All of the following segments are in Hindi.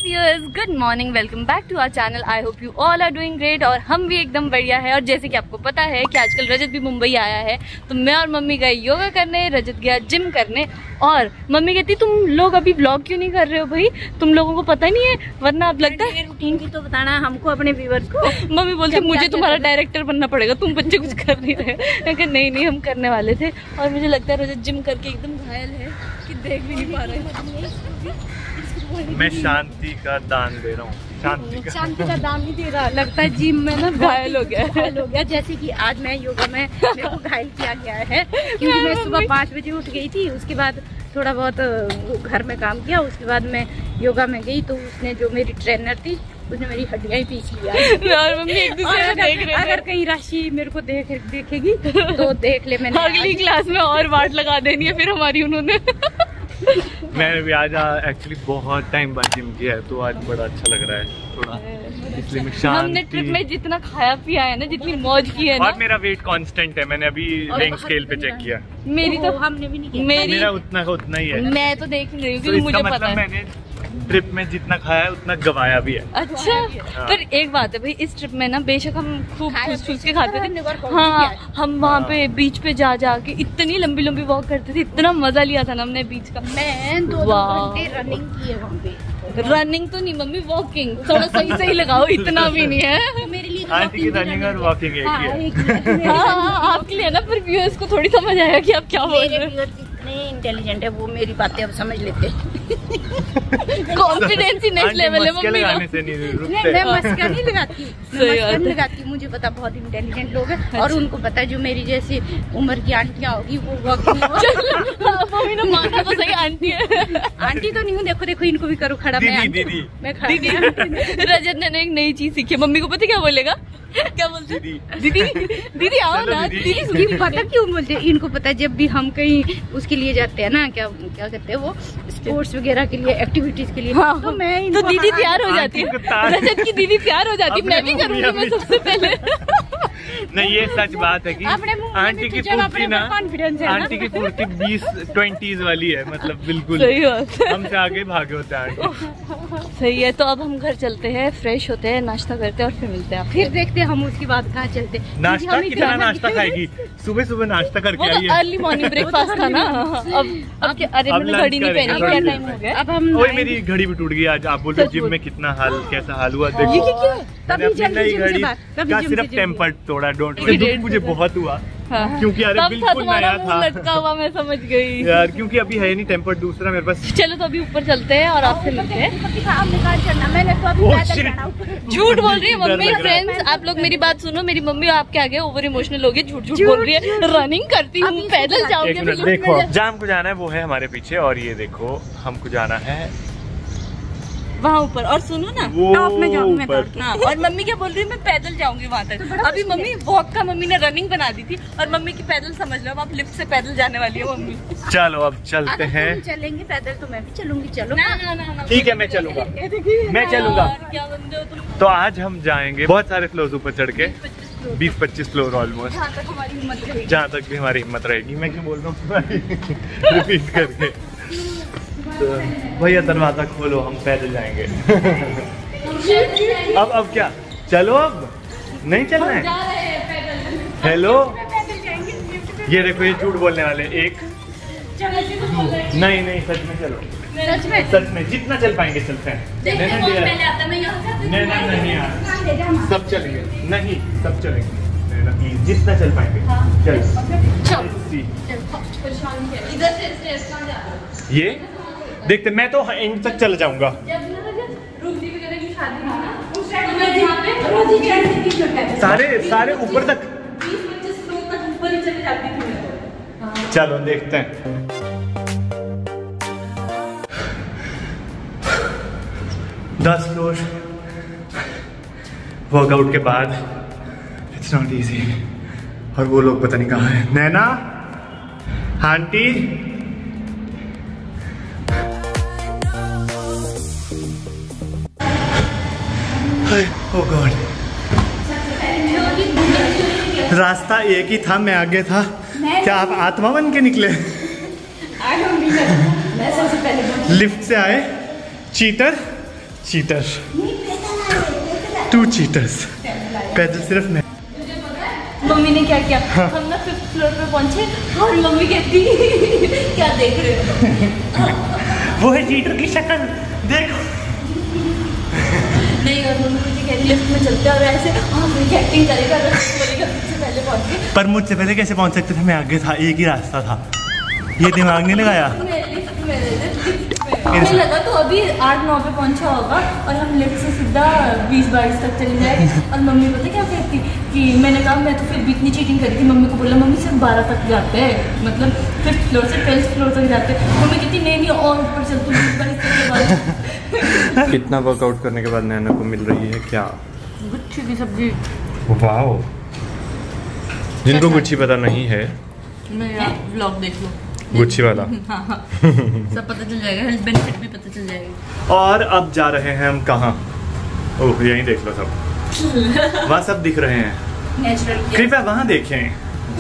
Viewers, good morning, welcome back to our channel. I hope you all are doing great और हम भी एकदम बढ़िया है। और जैसे कि आपको पता है कि आजकल रजत भी मुंबई आया है, तो मैं और मम्मी गए योगा करने, रजत गया जिम करने। और मम्मी कहती तुम लोग अभी व्लॉग क्यों नहीं कर रहे हो भाई, तुम लोगों को पता नहीं है, वरना आप लगता है रूटीन भी तो बताना है हमको, अपने व्यूअर्स को। मम्मी बोलती मुझे तुम्हारा डायरेक्टर बनना पड़ेगा, तुम बच्चे कुछ कर नहीं रहे। नहीं हम करने वाले थे। और मुझे लगता है रजत जिम करके एकदम घायल है कि देख भी नहीं पा रहे। मैं शांति का दान दे रहा हूँ, शांति का दान नहीं दे रहा, लगता है जिम में ना घायल हो गया। जैसे कि आज मैं योगा में मेरे को घायल किया गया है, क्योंकि मैं सुबह 5 बजे उठ गई थी। उसके बाद थोड़ा बहुत घर में काम किया, उसके बाद मैं योगा में गई तो उसने, जो मेरी ट्रेनर थी, उसने मेरी हड्डियां ही पीस लिया। और मम्मी एक दूसरे को देख रहे हैं। अगर कहीं राशि मेरे को देखेगी तो देख ले, मैंने अगली क्लास में और वाट लगा देनी है फिर हमारी उन्होंने। मैंने भी आज एक्चुअली बहुत टाइम बाद जिम किया है, तो आज बड़ा अच्छा लग रहा है थोड़ा, इसलिए मैं हमने ट्रिप में जितना खाया पिया है ना, जितनी मौज की है ना। और मेरा वेट कांस्टेंट है, मैंने अभी वेइंग स्केल पे चेक किया। मेरी तो हमने भी नहीं किया, मेरा उतना ही है। मैं तो देख नहीं रही हूँ, तो मुझे पता है। मैंने ट्रिप में जितना खाया है उतना गवाया भी है। अच्छा हाँ। पर एक बात है भाई, इस ट्रिप में ना बेशक हम खूब ठूस के खाते थे। हाँ, हम वहाँ पे बीच पे जा के इतनी लंबी वॉक करते थे, इतना मजा लिया था ना हमने बीच का। मैं 2 घंटे रनिंग की है वहाँ पे। रनिंग तो नहीं मम्मी, वॉकिंग थोड़ा सही लगाओ, इतना भी नहीं है मेरे लिए। आंटी की रनिंग और वॉकिंग एक ही है। हाँ, आपके लिए ना, पर व्यूअर्स को थोड़ी समझ आया कि आप क्या बोल रहे हैं। इतने इंटेलिजेंट है वो, मेरी बातें अब समझ लेते हैं। कॉन्फिडेंस ही नेक्स्ट लेवल है मम्मी का। मैं मस्का नहीं लगाती, मुझे पता बहुत इंटेलिजेंट लोग हैं और उनको पता है जो मेरी जैसी उम्र की आंटियां होगी वो वॉकिंग। मम्मी ने माना तो सही, आंटी है। आंटी तो नहीं हूँ, देखो इनको भी करो खड़ा। दीदी मैं रजत ने एक नई चीज सीखी, मम्मी को पता क्या बोलेगा, क्या बोलते? दीदी आओ ना, दीदी पता क्यों बोलते हैं? इनको पता है जब भी हम कहीं उसके लिए जाते हैं ना, क्या कहते हैं वो, स्पोर्ट्स वगैरह के लिए, एक्टिविटीज के लिए। हाँ, तो मैं तो दीदी तैयार हो जाती है, रजत की दीदी तैयार हो जाती है, मैं भी करूँगी, मैं सबसे पहले। नहीं, ये सच बात है कि आंटी की फुर्ती ना, आंटी की फुर्ती 20-20s वाली है, मतलब बिल्कुल हमसे आगे भागे होते हैं आंटी। सही है, तो अब हम घर चलते हैं, फ्रेश होते हैं, नाश्ता करते हैं और फिर मिलते हैं। फिर देखते हैं हम उसके बाद कहाँ चलते हैं। नाश्ता कितना नाश्ता खाएगी? सुबह नाश्ता करके आई है। अर्ली मॉर्निंग ब्रेकफास्ट था ना। अब क्या, अरे मैंने घड़ी नहीं पहनी, क्या टाइम हो गया? अब हम ओए मेरी घड़ी भी टूट गई आज। आप बोल रहे जिम में कितना कैसा हाल हुआ, देखो मैंने अपनी नई घड़ी का सिर्फ टेम्पर तोड़ा। डोंट वरी, मुझे बहुत हुआ क्योंकि अरे बिल्कुल नया था, लटका हुआ, मैं समझ गई यार, क्योंकि अभी है नहीं टेम्पर दूसरा मेरे पास। चलो तो अभी ऊपर चलते हैं और आपसे मिलते हैं। झूठ बोल रही है मम्मी। फ्रेंड्स, आप लोग मेरी बात सुनो, मेरी मम्मी आपके आगे ओवर इमोशनल हो गई, झूठ बोल रही है। रनिंग करती हूँ, पैदल जाऊंगी। देखो जहाँ हमको जाना है वो है हमारे पीछे, और ये देखो हमको जाना है वहाँ ऊपर। और सुनो ना, टॉप में जाऊंगी मैं दौड़ के। हाँ, और मम्मी क्या बोल रही है, मैं पैदल जाऊंगी वहाँ तक। अभी मम्मी वॉक का मम्मी ने रनिंग बना दी थी, और मम्मी की पैदल समझ लो, आप लिफ्ट से पैदल जाने वाली है मम्मी। चलो अब चलते हैं। चलेंगे पैदल तो मैं भी चलूंगी। चलो ना। ठीक है, मैं चलूंगा, मैं चलूंगा। क्या बंदे हो तुम। तो आज हम जाएंगे बहुत सारे फ्लोर ऊपर चढ़ के, 20-25 फ्लोर ऑलमोस्ट, जहाँ तक हमारी हिम्मत रहेगी। जहाँ तक भी हमारी हिम्मत रहेगी। मैं क्यों बोल रहा हूँ रिपीट करके। तो भैया दरवाजा खोलो, हम पैदल जाएंगे। अब क्या, चलो अब नहीं चलना है। हेलो, ये देखो ये झूठ बोलने वाले। एक नहीं, सच में चलो, सच में जितना चल पाएंगे चलते हैं। नहीं यार, सब चलेंगे, नहीं सब चलेंगे, जितना चल पाएंगे। चलो ये देखते, मैं तो एंड तक चल जाऊंगा। सारे ऊपर तक, 20-25 तक ऊपर ही चले जाती थी। चलो देखते हैं। 10 फ्लोर वर्कआउट के बाद, इट्स नॉट इजी। और वो लोग पता नहीं कहाँ है। नैना, आंटी, ओह गॉड, रास्ता एक ही था, मैं आगे था। क्या आप आत्मा बन के निकले? लिफ्ट से आए, चीटर, चीटर, 2 चीटर्स। पैदल सिर्फ मैं। मम्मी ने क्या किया, हम ना 5th फ्लोर पे पहुंचे और मम्मी कहती क्या देख रहे हो? वो है चीटर की शक्ल, देखो। नहीं, और मम्मी मुझे कह रही लिफ्ट में चलते और ऐसे एक्टिंग करेगा, सबसे पहले पहुंच गए। पर मुझसे पहले कैसे पहुंच सकते थे? मैं आगे था, एक ही रास्ता था। ये दिमाग नहीं लगाया। हमें लगा तो अभी 8-9 पे पहुंचा होगा और हम लिफ्ट से सीधा 20-22 तक चले जाएंगे। और मम्मी पता क्या कहती कि मैंने कहा मैं तो फिर भी इतनी चीटिंग करी थी। मम्मी को बोला मम्मी सिर्फ 12 तक जाते हैं, मतलब 5th फ्लोर से 12th फ्लोर तक जाते हैं। मम्मी कहती नहीं और ऊपर चल तू 20-22 तक। कितना वर्कआउट करने के बाद नैना को मिल रही है क्या? गुच्छी की सब्जी। वाओ, जिनको गुच्छी पता नहीं है मेरा व्लॉग देख लो, गुच्छी वाला। हाँ। सब पता चल जाएगा, हेल्थ बेनिफिट भी पता चल जाएगा। और अब जा रहे हैं हम कहाँ? ओह, यहीं देख लो सब। वहाँ सब दिख रहे हैं, नेचुरल। कृपया वहाँ देखें।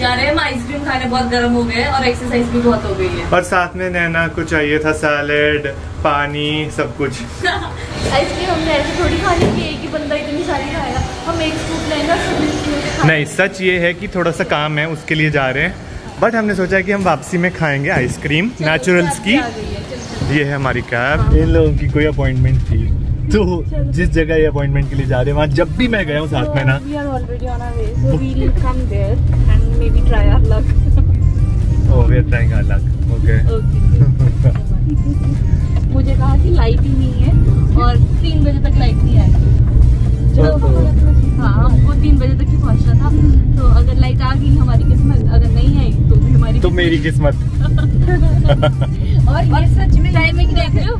जा रहे हैं हम आइसक्रीम खाने, बहुत गर्म हो गए और एक्सरसाइज भी बहुत हो गई है। और साथ में नैना को चाहिए था सैलेड, पानी, सब कुछ। आइसक्रीम हमने ऐसे थोड़ी खानी कि एक ही बंदा इतनी सारी खाएगा, हम एक स्कूप लेंगे सब। नहीं, सच ये है कि थोड़ा सा काम है, उसके लिए जा रहे हैं। बट हमने सोचा कि हम वापसी में खाएंगे आइसक्रीम नेचुरल्स की। ये है हमारी कैब। इन लोगों की कोई अपॉइंटमेंट थी, तो जिस जगह ये अपॉइंटमेंट के लिए जा रहे हैं वहाँ जब भी मैं गया हूँ साथ में ना। We are already on our way, so we'll come there and maybe try our luck. Oh, we are trying our luck. Okay. मुझे कहा कि लाइट ही नहीं है और 3 बजे तक लाइट नहीं आएगी। हाँ, हमको 3 बजे तक ही पहुँचना था, तो अगर लाइट आ गई हमारी किस्मत, अगर नहीं आई तो भी हमारी तो मेरी किस्मत। और ये सच में टाइमिंग देख रहे हो,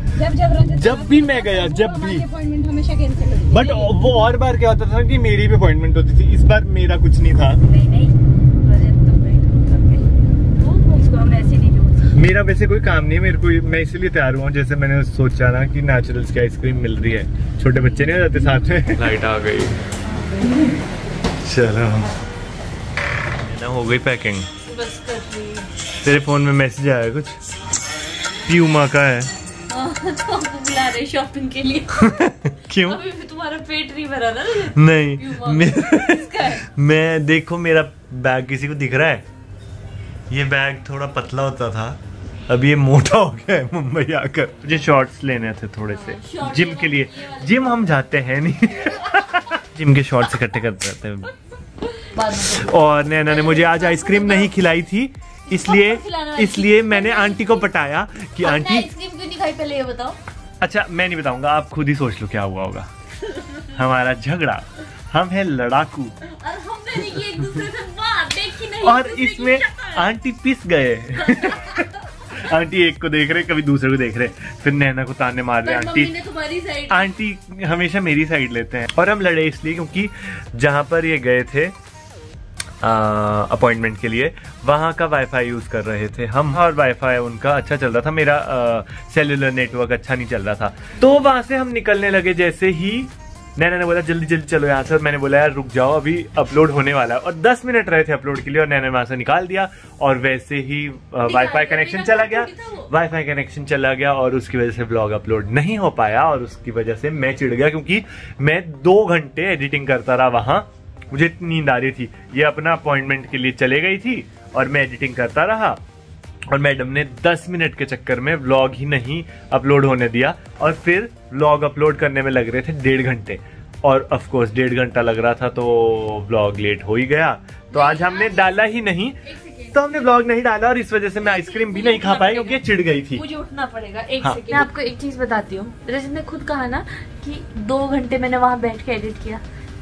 जब भी मैं गया, जब भी अपॉइंटमेंट हमेशा कैंसिल होती है। बट वो और बार क्या होता था कि मेरी भी अपॉइंटमेंट होती थी, इस बार मेरा कुछ नहीं था। नहीं उसको हम ऐसे नहीं जोड़ सकते। मेरा वैसे कोई काम नहीं है, मेरे को मैं इसीलिए तैयार हुआ, जैसे मैंने सोचा ना कि नेचुरल्स की आइसक्रीम मिल रही है, छोटे बच्चे नहीं हो जाते साथ में। लाइट आ गई, चलो ना, हो गई पैकिंग। बस कर रही। तेरे फोन में मैसेज आया कुछ? प्यूमा का है। तो बुला रहे शॉपिंग के लिए। क्यों? अभी भी तुम्हारा पेट नहीं भरा ना? नहीं, मैं देखो मेरा बैग किसी को दिख रहा है? ये बैग थोड़ा पतला होता था, अब ये मोटा हो गया है मुंबई आकर। मुझे शॉर्ट्स लेने थे थोड़े से जिम के लिए। जिम हम जाते हैं नहीं। जिम के शॉर्ट्स इकट्ठे करते रहते हैं। और नैना ने मुझे आज आइसक्रीम नहीं खिलाई थी, इसलिए मैंने आंटी को पटाया कि आंटी आइसक्रीम क्यों नहीं खाई, पहले ये बताओ। अच्छा, मैं नहीं बताऊंगा, आप खुद ही सोच लो क्या हुआ होगा। हमारा झगड़ा, हम हैं लड़ाकू और हमने एक दूसरे से बात देखी नहीं, और इसमें आंटी पिस गए। आंटी एक को देख रहे, कभी दूसरे को देख रहे, फिर नैना को ताने मार रहे। आंटी हमेशा मेरी साइड लेते हैं। और हम लड़े इसलिए क्योंकि जहाँ पर ये गए थे अपॉइंटमेंट के लिए, वहाँ का वाईफाई यूज कर रहे थे हम, और वाईफाई उनका अच्छा चल रहा था, मेरा सेल्युलर नेटवर्क अच्छा नहीं चल रहा था। तो वहां से हम निकलने लगे, जैसे ही नैना ने बोला जल्दी जल्दी चलो यहाँ से, मैंने बोला यार रुक जाओ, अभी अपलोड होने वाला है, और 10 मिनट रहे थे अपलोड के लिए, और नैना ने वहां से निकाल दिया, और वैसे ही वाईफाई कनेक्शन चला गया, और उसकी वजह से ब्लॉग अपलोड नहीं हो पाया, और उसकी वजह से मैं चिढ़ गया, क्योंकि मैं 2 घंटे एडिटिंग करता रहा वहां, मुझे इतनी नींद आ रही थी। ये अपना अपॉइंटमेंट के लिए चले गई थी और मैं एडिटिंग करता रहा, और मैडम ने 10 मिनट के चक्कर में व्लॉग ही नहीं अपलोड होने दिया, और फिर व्लॉग अपलोड करने में लग रहे थे 1.5 घंटे, और ऑफ कोर्स 1.5 घंटा लग रहा था, तो व्लॉग लेट हो ही गया। तो आज हमने डाला ही नहीं, तो हमने व्लॉग नहीं डाला, और इस वजह से मैं आइसक्रीम भी नहीं खा पाई क्योंकि चिढ़ गई थी। मुझे उठना पड़ेगा एक सेकंड। मैं आपको एक चीज बताती हूँ, रजत ने खुद कहा ना कि 2 घंटे मैंने वहाँ बैठ के एडिट किया।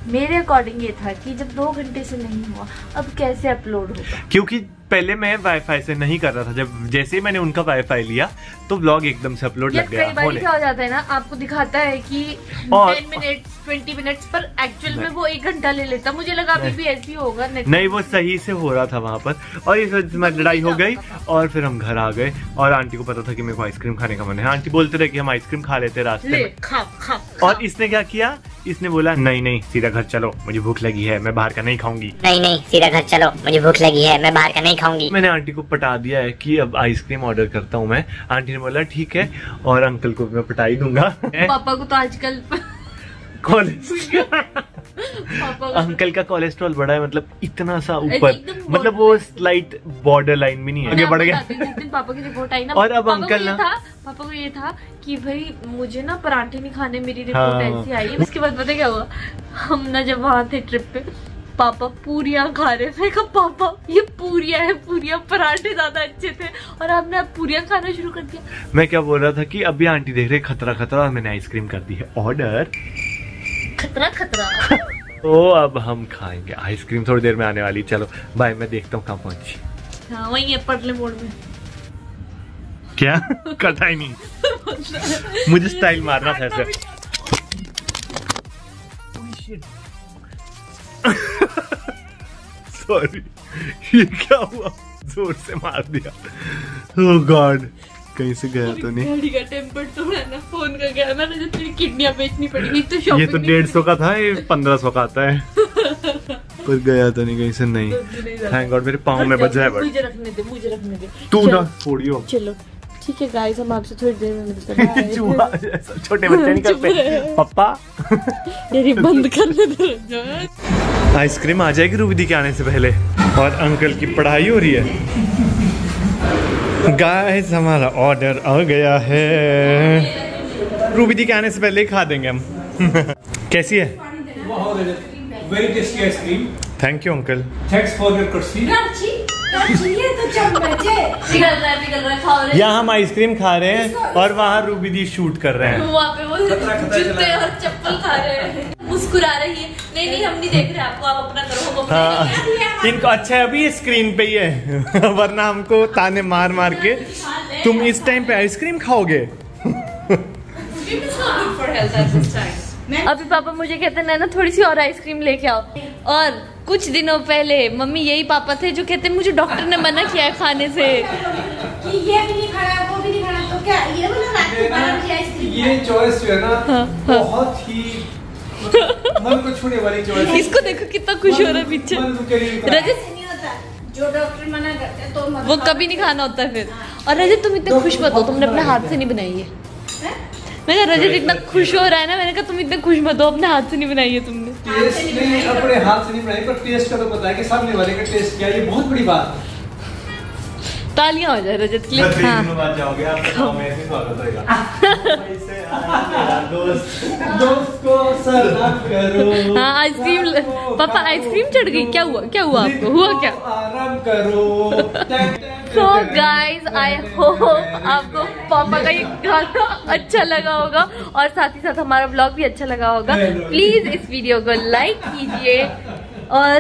मेरे अकॉर्डिंग ये था कि जब 2 घंटे से नहीं हुआ, अब कैसे अपलोड होगा, क्योंकि पहले मैं वाईफाई से नहीं कर रहा था, जब जैसे ही मैंने उनका वाईफाई लिया तो व्लॉग एकदम से अपलोड लग गया। कई बार क्या हो जाता है ना, आपको दिखाता है कि 10 मिनट्स 20 मिनट्स, पर एक्चुअल में वो 1 घंटा ले लेता। मुझे लगा अभी भी ऐसे ही होगा। नहीं, वो सही से हो रहा था वहाँ पर, और इस वजह से हमारी लड़ाई हो गई, और फिर हम घर आ गए, और आंटी को पता था कि मेरे को आइसक्रीम खाने का मन है। आंटी बोलते रहे कि हम आइसक्रीम खा लेते रास्ते में, खा। और इसने क्या किया, इसने बोला नहीं नहीं सीधा घर चलो, मुझे भूख लगी है, मैं बाहर का नहीं खाऊंगी। नहीं नहीं सीधा घर चलो, मुझे भूख लगी है, मैं बाहर का नहीं खाऊंगी। मैंने आंटी को पटा दिया है कि अब आइसक्रीम ऑर्डर करता हूँ मैं। आंटी ने बोला ठीक है, और अंकल को मैं पटा ही दूंगा। पापा को तो आजकल अंकल का कोलेस्ट्रॉल बढ़ा है, मतलब इतना सा ऊपर, मतलब वो स्लाइट बॉर्डर लाइन भी नहीं है, आगे बढ़ गया। जिस दिन पापा की रिपोर्ट आई ना, और अब अंकल ना, पापा को ये था कि भाई मुझे ना पराठे नहीं खाने, मेरी रिपोर्ट ऐसी आई है। उसके बाद पता क्या हुआ, हम ना जब वहाँ थे ट्रिप पे, पापा पूरियां खा रहे थे। कहा पापा ये पूरियां है, पूरियां, पराठे ज्यादा अच्छे थे, और हमने अब पूरियां खाना शुरू कर दिया। मैं क्या बोल रहा था कि अभी आंटी देख रहे खतरा खतरा, और मैंने आइसक्रीम कर दी है ऑर्डर। खतरा खतरा। तो अब हम खाएंगे आइसक्रीम, थोड़ी देर में आने वाली। चलो बाय, मैं देखता हूँ कहाँ पहुंची। हाँ वही है, पटले मोड़ में। क्या कटा ही नहीं, मुझे स्टाइल मारना था ऐसे। सॉरी, ये क्या हुआ, जोर से मार दिया। ओह गॉड, कहीं से गया तो नहीं। गाड़ी का टेम्पर तोड़ा ना, फोन का गया ना, जो तेरी किडनियां बेचनी पड़ेगी। तो ये तो 150 का था, ये 1500 का आता है। पर गया तो नहीं कहीं से, नहीं। थैंक गॉड, मेरे पाँव में बजा है। मुझे रखने दे, मुझे रखने दे। तू ना फोड़ियो। चलो ठीक है गाइस, हम आपसे थोड़ी देर में मिलते हैं। छोटे बच्चे नहीं करते पापा। तेरी बंद करने दे। आइसक्रीम आ जाएगी रूबी दी के आने से पहले, और अंकल की पढ़ाई हो रही है। गाइस हमारा ऑर्डर आ गया है, रूबी दी के आने से पहले ही खा देंगे हम। कैसी है? Very tasty ice cream. Thank you uncle. Thanks for your courtesy. यहाँ हम आइसक्रीम खा रहे हैं, और वहाँ रूबी दी शूट कर रहे हैं। वहाँ पे वो जूते और चप्पल खा रहे हैं, मुस्कुरा रही है। नहीं नहीं, हम नहीं देख रहे आपको, आप अपना करो। हाँ, इनको अच्छा है अभी स्क्रीन पे ही है, वरना हमको ताने मार मार के तुम इस टाइम पे आइसक्रीम खाओगे। अभी पापा मुझे कहते हैं ना थोड़ी सी और आइसक्रीम लेके आओ, और कुछ दिनों पहले मम्मी यही पापा थे जो कहते मुझे डॉक्टर ने मना किया है खाने से, कि ये भी नहीं खाना, वो भी नहीं खाना, तो क्या ये बोला रात को 12 बजे आइसक्रीम। ये चॉइस जो है ना, बहुत ही मन को छूने वाली चॉइस। इसको देखो कितना खुश हो रहा है पीछे। रजत नहीं होता, जो डॉक्टर मना करते हैं तो वो कभी नहीं खाना होता है फिर। और रजत तुम इतने खुश मत हो, तुमने अपने हाथ से नहीं बनाई है। मैंने रजत इतना खुश हो रहा है ना, मैंने कहा तुम इतने खुश मत हो, अपने हाथ से नहीं बनाई है तुमने। टेस्ट नहीं, अपने हाथ से नहीं बनाई, पर टेस्ट का तो पता है कि सामने वाले का टेस्ट क्या है, ये बहुत बड़ी बात है। तालियां हो जाए रजत के लिए। दोस्त को सलाम करो। हाँ आइसक्रीम, पापा आइसक्रीम चढ़ गई, क्या हुआ, क्या हुआ आपको, हुआ क्या? आराम करो। So guys, I hope आपको पापा का ये गाना अच्छा लगा होगा, और साथ ही साथ हमारा व्लॉग भी अच्छा लगा होगा। प्लीज इस वीडियो को लाइक कीजिए और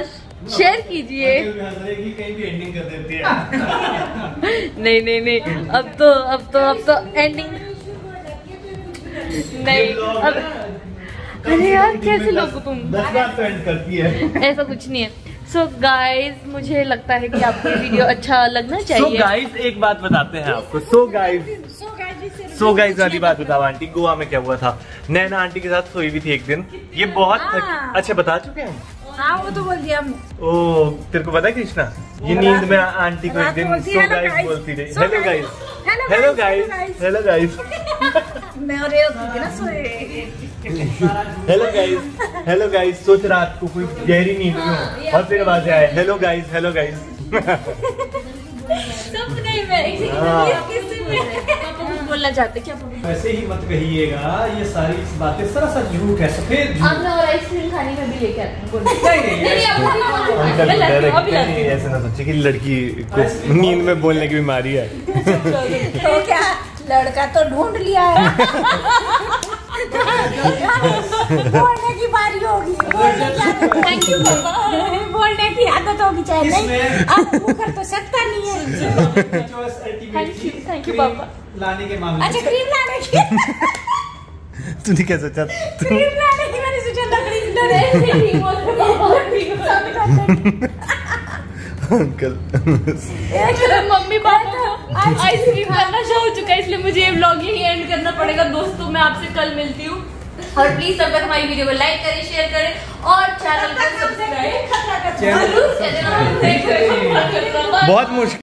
शेयर कीजिए। कहीं भी एंडिंग कर देती है। नहीं नहीं नहीं, अब तो एंडिंग नहीं। अब अरे यार कैसे लोग हो तुम, 10 बार तो एंड करती है। ऐसा कुछ नहीं है। सो गाइज, मुझे लगता है कि आपको वीडियो अच्छा लगना चाहिए। सो गाइज एक बात बताते हैं आपको। सो गाइज वाली बात बताओ आंटी, गोवा में क्या हुआ था। नैना आंटी के साथ सोई भी थी एक दिन, ये बहुत अच्छा बता चुके हैं। हाँ वो तो बोल दिया हम। ओ तेरे को पता है कृष्णा, ये नींद में आंटी को एक दिन सो गाइज बोलती रही। Hello guys, hello guys, hello guys. मैं और ये होती थी ना सोए। Hello guys, hello guys. सोच रात को कोई गहरी नींद में हो, और फिर आवाज आए हेलो गाइज, हेलो गाइज। सपने में पापा कुछ बोलना चाहते क्या? वैसे ही मत कहिएगा, ये सारी बातें सरासर झूठ है, सफेद झूठ। आपने और आइसक्रीम खाने में भी लेके आते हैं। नहीं, ऐसे ना सोचे कि लड़की को नींद में बोलने की बीमारी है। तो क्या लड़का तो ढूंढ लिया है। बोलने की बारी होगी, थैंक यू पापा। बोलने की आदत होगी चाहिए, नहीं अब मुँह कर तो सकता नहीं है। थैंक यू पापा। लाने के मामले। अच्छा क्रीम लाने की, तूने क्या सोचा? क्रीम लाने की मैंने सोचा लकड़ी अंकल मम्मी पापा को आइसक्रीम का नशा हो चुका है, इसलिए मुझे ये व्लॉग यही एंड करना पड़ेगा। दोस्तों मैं आपसे कल मिलती हूँ। और प्लीज तब तक हमारी वीडियो को लाइक करें, शेयर करें और चैनल को सब्सक्राइब बहुत मुश्किल